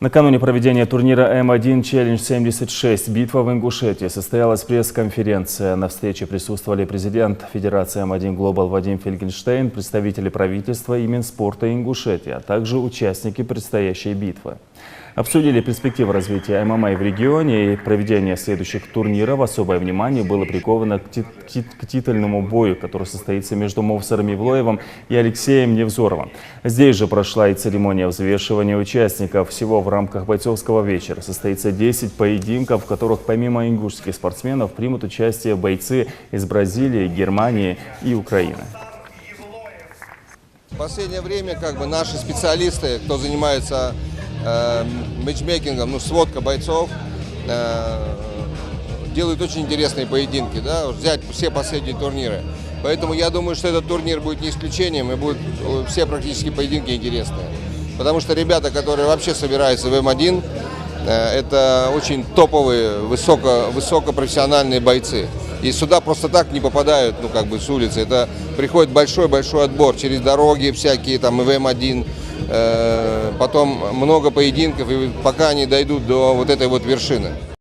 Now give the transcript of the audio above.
Накануне проведения турнира М1 Challenge 76 «Битва в Ингушетии» состоялась пресс-конференция. На встрече присутствовали президент Федерации М1 Global Вадим Фелькенштейн, представители правительства и Минспорта Ингушетии, а также участники предстоящей битвы. Обсудили перспективы развития ММА в регионе, и проведение следующих турниров. Особое внимание было приковано к титульному бою, который состоится между Мовсаром Ивлоевым и Алексеем Невзоровым. Здесь же прошла и церемония взвешивания участников. Всего в рамках бойцовского вечера состоится 10 поединков, в которых помимо ингушских спортсменов примут участие бойцы из Бразилии, Германии и Украины. В последнее время наши специалисты, кто занимается матчмейкингом, сводка бойцов, делают очень интересные поединки, да, взять все последние турниры. Поэтому я думаю, что этот турнир будет не исключением, и будут все практически поединки интересные. Потому что ребята, которые вообще собираются в М1, это очень топовые, высокопрофессиональные бойцы. И сюда просто так не попадают, с улицы. Это приходит большой-большой отбор через дороги всякие, там, и в М1. Потом много поединков, и пока они дойдут до вот этой вот вершины.